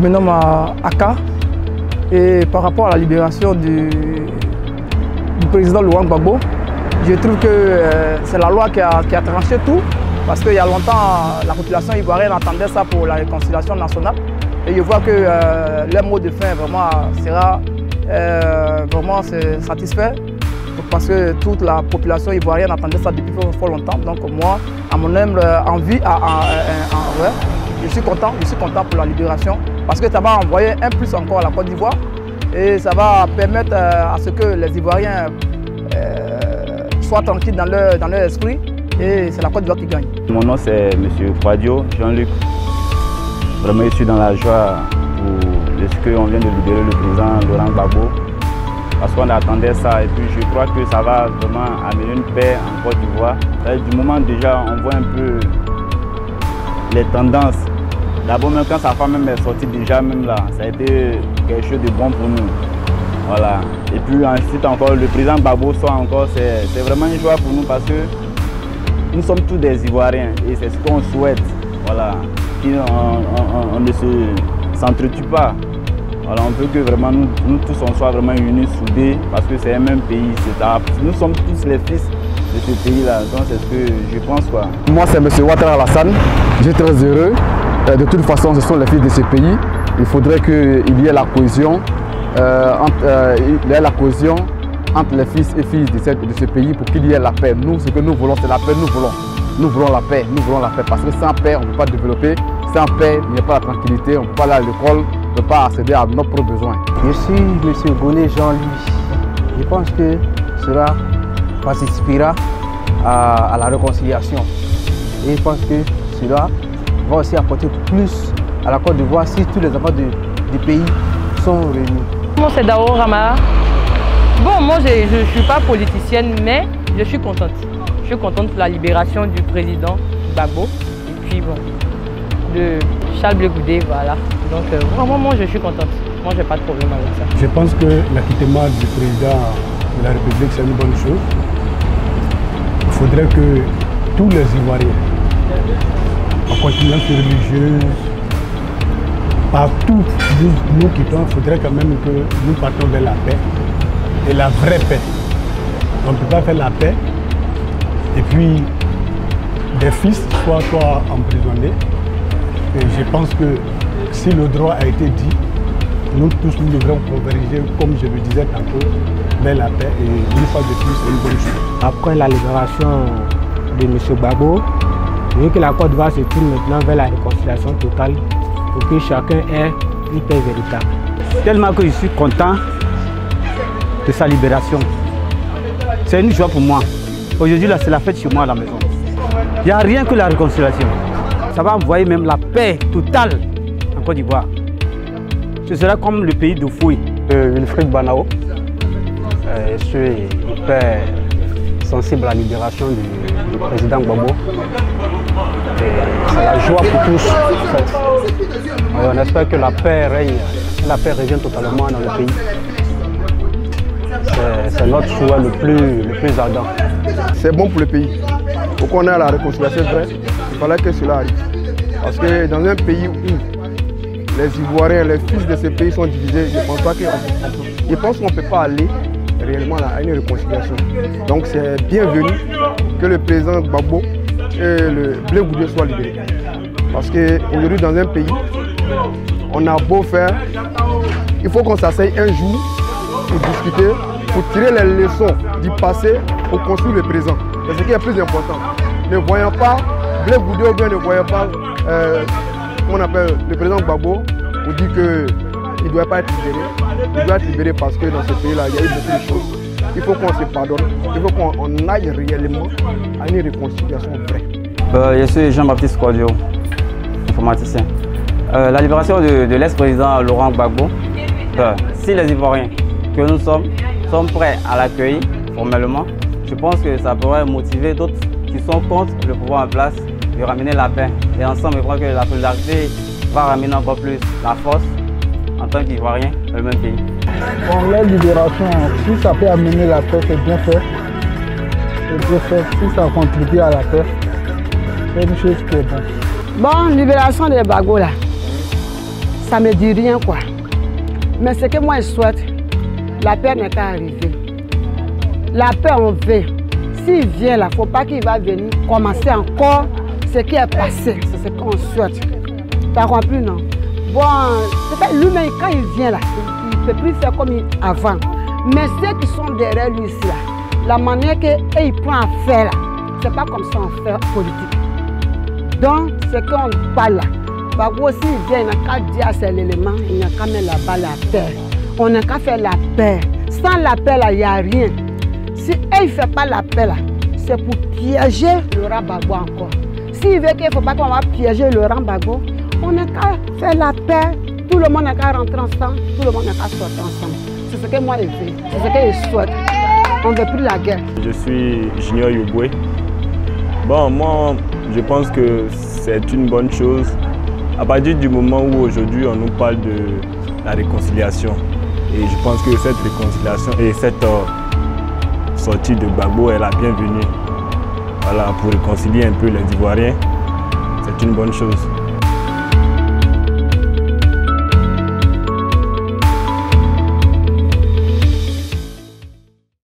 me nomme Aka et par rapport à la libération du président Laurent Gbagbo, je trouve que c'est la loi qui a tranché tout parce qu'il y a longtemps, la population ivoirienne attendait ça pour la réconciliation nationale et je vois que le mot de fin vraiment sera vraiment satisfait parce que toute la population ivoirienne attendait ça depuis fort longtemps. Donc moi, à mon humble envie, je suis content pour la libération parce que ça va envoyer un plus encore à la Côte d'Ivoire et ça va permettre à ce que les Ivoiriens soient tranquilles dans leur esprit et c'est la Côte d'Ivoire qui gagne. Mon nom c'est M. Kwadio Jean-Luc. Vraiment je suis dans la joie de ce qu'on vient de libérer le président Laurent Gbagbo parce qu'on attendait ça et puis je crois que ça va vraiment amener une paix en Côte d'Ivoire. Du moment déjà on voit un peu les tendances. D'abord même quand sa femme même est sortie déjà même là, ça a été quelque chose de bon pour nous. Voilà. Et puis ensuite encore le président Gbagbo soit encore, c'est vraiment une joie pour nous parce que nous sommes tous des Ivoiriens et c'est ce qu'on souhaite. Voilà. On ne s'entretue pas. Voilà, on veut que vraiment nous tous on soit vraiment unis, soudés parce que c'est un même pays. Nous sommes tous les fils de ce pays-là. Donc c'est ce que je pense quoi. Moi c'est M. Ouattara Alassane. Je suis très heureux. De toute façon, ce sont les fils de ce pays. Il faudrait qu'il y ait la cohésion, entre les fils et filles de ce pays pour qu'il y ait la paix. Nous, ce que nous voulons, c'est la paix. Nous voulons la paix. Nous voulons la paix. Parce que sans paix, on ne peut pas développer. Sans paix, il n'y a pas la tranquillité. On ne peut pas aller à l'école. On ne peut pas accéder à nos propres besoins. Je suis M. Goné Jean-Louis. Je pense que cela participera à la réconciliation. Et je pense que cela va aussi apporter plus à la Côte d'Ivoire si tous les enfants du pays sont réunis. Mon nom c'est Dao Rama. Bon, moi je ne suis pas politicienne, mais je suis contente. Je suis contente pour la libération du président Gbagbo et puis bon, de Charles Blé Goudé, voilà. Donc vraiment, moi je suis contente. Moi j'ai pas de problème avec ça. Je pense que l'acquittement du président de la République c'est une bonne chose. Il faudrait que tous les Ivoiriens, en continuance religieuse, partout nous quittons, il faudrait quand même que nous partons vers la paix et la vraie paix. On ne peut pas faire la paix et puis des fils soient emprisonnés. Et je pense que si le droit a été dit, nous tous nous devrons converger, comme je le disais tantôt, vers la paix et une fois de plus, c'est une bonne chose. Après la libération de M. Gbagbo, je veux que la Côte d'Ivoire se tourne maintenant vers la réconciliation totale pour que chacun ait une paix véritable. Tellement que je suis content de sa libération. C'est une joie pour moi. Aujourd'hui, là, c'est la fête chez moi à la maison. Il n'y a rien que la réconciliation. Ça va envoyer même la paix totale en Côte d'Ivoire. Ce sera comme le pays de Fouille. Wilfried Banao. Je suis hyper sensible à la libération du président Gbagbo. C'est la joie pour tous. En fait. Et on espère que la paix règne, que la paix revienne totalement dans le pays. C'est notre souhait le plus ardent. C'est bon pour le pays. Pour qu'on ait la réconciliation vraie, il fallait que cela arrive. Parce que dans un pays où les Ivoiriens, les fils de ce pays sont divisés, je pense qu'on ne peut pas aller réellement à une réconciliation. Donc c'est bienvenu que le président Gbagbo et le Blé Goudé soient libérés. Parce qu'aujourd'hui dans un pays, on a beau faire, il faut qu'on s'asseye un jour pour discuter, pour tirer les leçons du passé pour construire le présent. C'est ce qui est le plus important. Ne voyons pas Blé Goudé ou bien ne voyons pas on appelle le président Gbagbo pour dire qu'il ne doit pas être libéré. Il doit être libéré parce que dans ce pays-là, il y a eu beaucoup de choses. Il faut qu'on se pardonne. Il faut qu'on aille réellement à une réconciliation vraie. Je suis Jean-Baptiste Kwadio, informaticien. La libération de l'ex-président Laurent Gbagbo, si les Ivoiriens que nous sommes prêts à l'accueillir formellement, je pense que ça pourrait motiver d'autres qui sont contre le pouvoir en place de ramener la paix. Et ensemble, je crois que la solidarité va ramener encore plus la force en tant qu'Ivoirien dans le même pays. Bon, la libération, si ça peut amener la paix, c'est bien fait. C'est bien fait. Si ça contribue à la paix, c'est une chose qui est bonne. Bon, libération de Gbagbo là, ça me dit rien quoi. Mais ce que moi je souhaite, la paix n'est qu'à arriver. La paix on veut. S'il vient là, il ne faut pas qu'il va venir commencer encore ce qui est passé. C'est ce qu'on souhaite. Tu as compris, non? Bon, lui-même, quand il vient là, il ne peut plus faire comme avant. Mais ceux qui sont derrière lui ici, là, la manière qu'il prend à faire là, ce n'est pas comme ça on fait politique. Donc, ce qu'on parle là, Gbagbo, s'il vient, il n'a qu'à dire à cet élément, il n'a qu'à mettre là-bas la paix. On n'a qu'à faire la paix. Sans la paix là, il n'y a rien. Si il ne fait pas la paix là, c'est pour piéger Laurent Gbagbo encore. S'il veut qu'il ne faut pas qu'on va piéger Laurent Gbagbo, on n'a qu'à faire la paix. Tout le monde n'a qu'à rentrer ensemble, tout le monde n'a qu'à sortir ensemble. C'est ce que moi je veux, c'est ce que je souhaite. On ne veut plus la guerre. Je suis Junior Yoboué. Bon, moi, je pense que c'est une bonne chose. À partir du moment où aujourd'hui on nous parle de la réconciliation, et je pense que cette réconciliation et cette sortie de Gbagbo est la bienvenue. Voilà, pour réconcilier un peu les Ivoiriens, c'est une bonne chose.